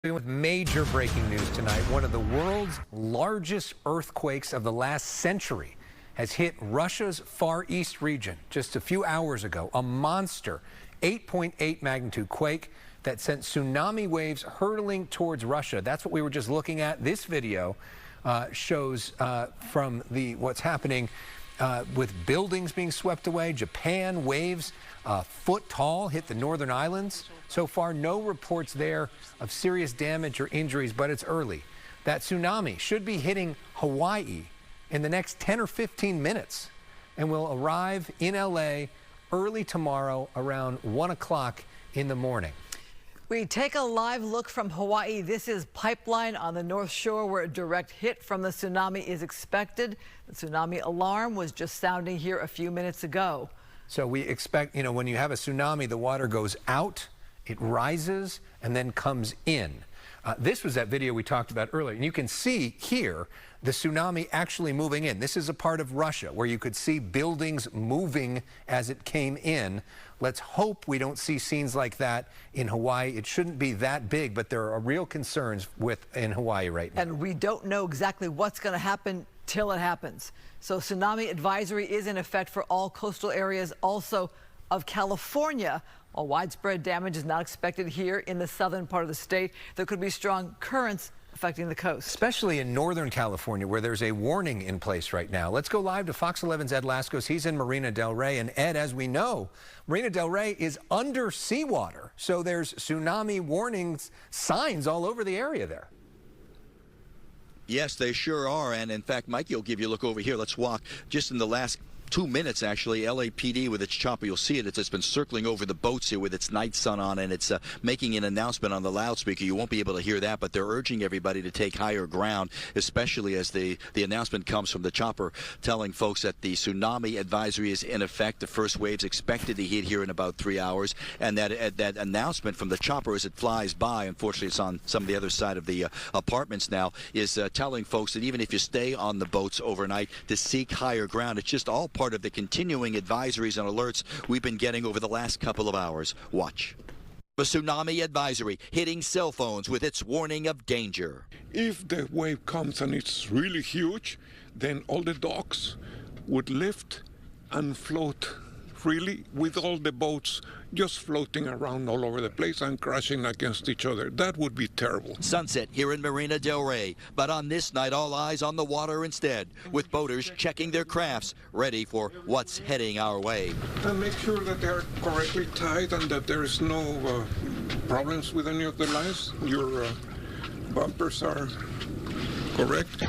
With major breaking news tonight, one of the world's largest earthquakes of the last century has hit Russia's Far East region just a few hours ago. A monster 8.8 magnitude quake that sent tsunami waves hurtling towards Russia. That's what we were just looking at. This video shows from what's happening with buildings being swept away. Japan, waves a foot tall hit the northern islands. So far, no reports there of serious damage or injuries, but it's early. That tsunami should be hitting Hawaii in the next 10 or 15 minutes and will arrive in LA early tomorrow around 1 o'clock in the morning. We take a live look from Hawaii. This is Pipeline on the North Shore, where a direct hit from the tsunami is expected. The tsunami alarm was just sounding here a few minutes ago. So we expect, when you have a tsunami, the water goes out, it rises, and then comes in. This was that video we talked about earlier. And you can see here the tsunami actually moving in. This is a part of Russia where you could see buildings moving as it came in. Let's hope we don't see scenes like that in Hawaii. It shouldn't be that big, but there are real concerns in Hawaii right now. And we don't know exactly what's going to happen till it happens. So tsunami advisory is in effect for all coastal areas, also of California. While widespread damage is not expected here in the southern part of the state, there could be strong currents affecting the coast. Especially in northern California, where there's a warning in place right now. Let's go live to Fox 11's Ed Lascos. He's in Marina del Rey. And Ed, as we know, Marina del Rey is under seawater. So there's tsunami warnings signs all over the area there. Yes, they sure are. And in fact, Mikey will give you a look over here. Let's walk. Just in the last 2 minutes, actually, LAPD with its chopper, you'll see it. It's been circling over the boats here with its night sun on, and it's making an announcement on the loudspeaker. You won't be able to hear that, but they're urging everybody to take higher ground, especially as the announcement comes from the chopper telling folks that the tsunami advisory is in effect. The first wave's expected to hit here in about 3 hours, and that announcement from the chopper as it flies by, unfortunately it's on some of the other side of the apartments now, is telling folks that even if you stay on the boats overnight, to seek higher ground. It's just all part of the continuing advisories and alerts we've been getting over the last couple of hours. Watch. The tsunami advisory hitting cell phones with its warning of danger. If the wave comes and it's really huge, then all the docks would lift and float freely, with all the boats just floating around all over the place and crashing against each other. That would be terrible. Sunset here in Marina del Rey, but on this night all eyes on the water instead, with boaters checking their crafts, ready for what's heading our way. And make sure that they're correctly tied and that there is no problems with any of the lines. Your bumpers are correct.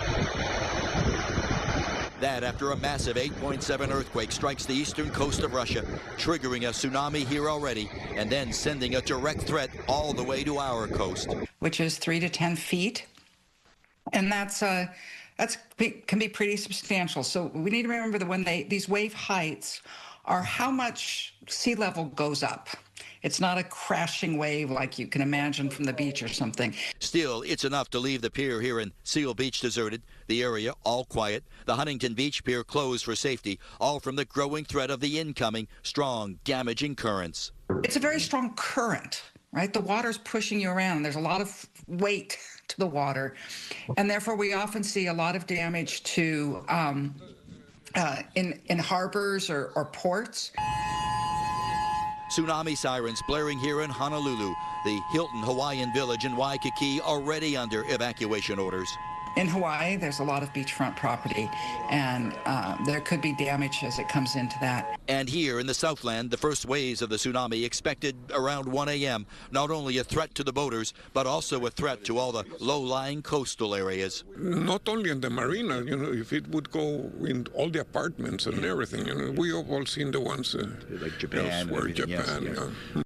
That after a massive 8.7 earthquake strikes the eastern coast of Russia, triggering a tsunami here already, and then sending a direct threat all the way to our coast. Which is 3 to 10 feet, and that's can be pretty substantial. So we need to remember that when these wave heights are how much sea level goes up. It's not a crashing wave like you can imagine from the beach or something. Still, it's enough to leave the pier here in Seal Beach deserted, the area all quiet, the Huntington Beach Pier closed for safety, all from the growing threat of the incoming strong, damaging currents. It's a very strong current, right? The water's pushing you around. There's a lot of weight to the water, and therefore we often see a lot of damage to in harbors or ports. Tsunami sirens blaring here in Honolulu. The Hilton Hawaiian Village in Waikiki already under evacuation orders. In Hawaii, there's a lot of beachfront property, and there could be damage as it comes into that. And here in the Southland, the first waves of the tsunami expected around 1 a.m. Not only a threat to the boaters, but also a threat to all the low-lying coastal areas. Not only in the marina, if it would go in all the apartments and everything. We have all seen the ones like Japan, elsewhere, Japan. Yeah.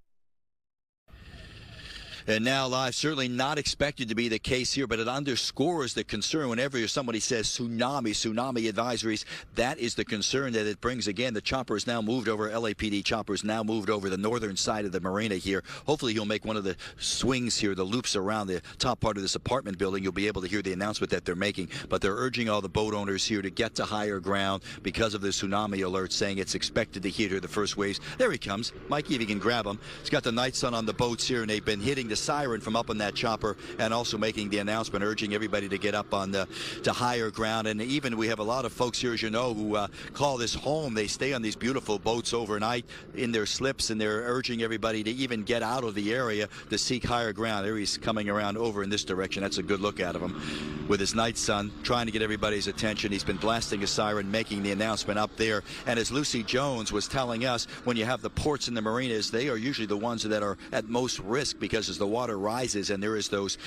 And now live, certainly not expected to be the case here, but it underscores the concern whenever somebody says tsunami advisories. That is the concern that it brings. Again, the chopper is now moved over, LAPD chopper is now moved over the northern side of the marina here. Hopefully he'll make one of the swings here, the loops around the top part of this apartment building. You'll be able to hear the announcement that they're making. But they're urging all the boat owners here to get to higher ground because of the tsunami alert, saying it's expected to hit here the first waves. There he comes. Mikey, if you can grab him. He's got the night sun on the boats here, and they've been hitting the the siren from up on that chopper and also making the announcement urging everybody to get up on to higher ground. And even we have a lot of folks here, as you know, who call this home. They stay on these beautiful boats overnight in their slips, and they're urging everybody to even get out of the area to seek higher ground. There he's coming around over in this direction. That's a good look out of him with his night sun, trying to get everybody's attention. He's been blasting a siren, making the announcement up there. And as Lucy Jones was telling us, when you have the ports and the marinas, they are usually the ones that are at most risk, because as the water rises and there is those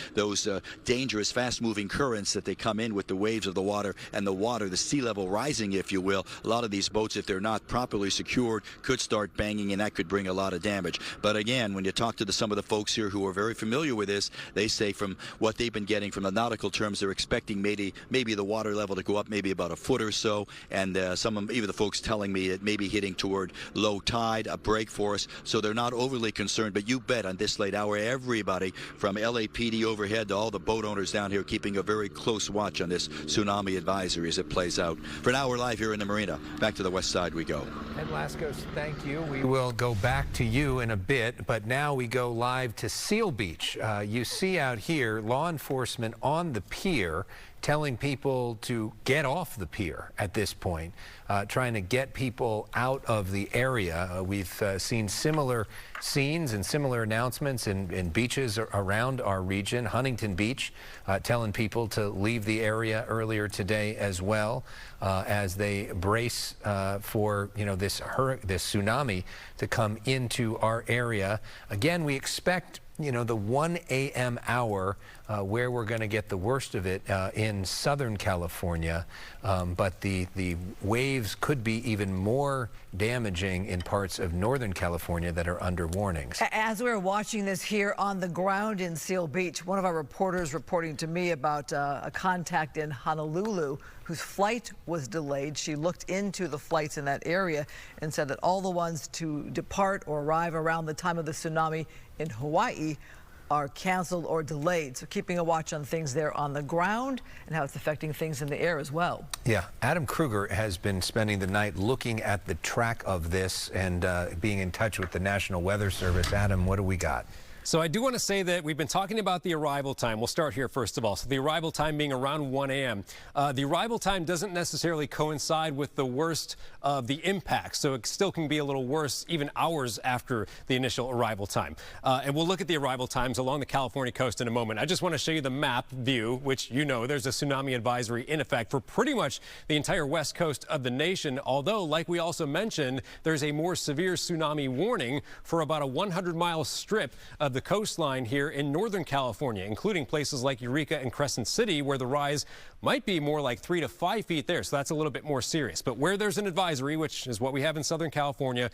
dangerous fast-moving currents that they come in with the waves of the water, and the sea level rising, if you will, a lot of these boats, if they're not properly secured, could start banging, and that could bring a lot of damage. But again, when you talk to some of the folks here who are very familiar with this, they say from what they've been getting from the nautical terms, they're expecting maybe the water level to go up maybe about a foot or so, and even the folks telling me it may be hitting toward low tide, a break for us, so they're not overly concerned. But you bet on this late hour, everybody from LAPD overhead to all the boat owners down here keeping a very close watch on this tsunami advisory as it plays out. For now, we're live here in the marina. Back to the west side we go. Ed Lascos, thank you. We will go back to you in a bit, but now we go live to Seal Beach. You see out here law enforcement on the pier telling people to get off the pier at this point, trying to get people out of the area. We've seen similar scenes and similar announcements in beaches around our region. Huntington Beach telling people to leave the area earlier today as well, as they brace for this tsunami to come into our area. Again, we expect the 1 a.m. hour where we're going to get the worst of it in Southern California, but the waves could be even more damaging in parts of Northern California that are under warnings. As we're watching this here on the ground in Seal Beach, one of our reporters reporting to me about a contact in Honolulu whose flight was delayed. She looked into the flights in that area and said that all the ones to depart or arrive around the time of the tsunami in Hawaii are canceled or delayed. So keeping a watch on things there on the ground and how it's affecting things in the air as well. Yeah, Adam Kruger has been spending the night looking at the track of this and being in touch with the National Weather Service. Adam, what do we got? So I do want to say that we've been talking about the arrival time. We'll start here first of all. So the arrival time being around 1 a.m. The arrival time doesn't necessarily coincide with the worst of the impact. So it still can be a little worse even hours after the initial arrival time. And we'll look at the arrival times along the California coast in a moment. I just want to show you the map view, which there's a tsunami advisory in effect for pretty much the entire west coast of the nation. Although, like we also mentioned, there's a more severe tsunami warning for about a 100-mile strip of the coastline here in Northern California, including places like Eureka and Crescent City, where the rise might be more like 3 to 5 feet there. So that's a little bit more serious. But where there's an advisory, which is what we have in Southern California,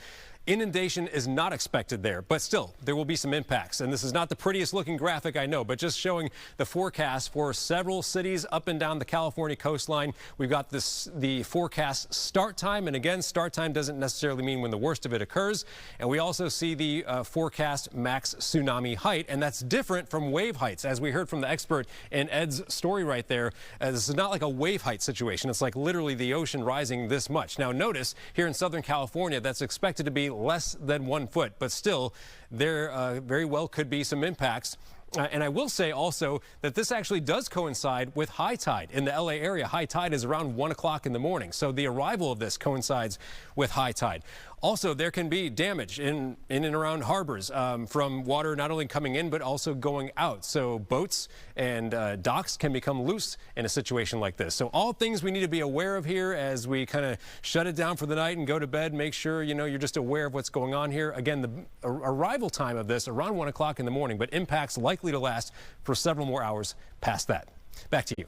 inundation is not expected there, but still there will be some impacts. And this is not the prettiest looking graphic, I know, but just showing the forecast for several cities up and down the California coastline. We've got the forecast start time, and again, start time doesn't necessarily mean when the worst of it occurs. And we also see the forecast max tsunami height, and that's different from wave heights, as we heard from the expert in Ed's story right there. This is not like a wave height situation. It's like literally the ocean rising this much. Now notice here in Southern California, that's expected to be less than 1 foot, but still there very well could be some impacts. And I will say also that this actually does coincide with high tide in the LA area. High tide is around 1 o'clock in the morning. So the arrival of this coincides with high tide. Also, there can be damage in and around harbors from water not only coming in, but also going out. So boats and docks can become loose in a situation like this. So all things we need to be aware of here as we kind of shut it down for the night and go to bed. Make sure, you're just aware of what's going on here. Again, the arrival time of this around 1 o'clock in the morning, but impacts likely to last for several more hours past that. Back to you.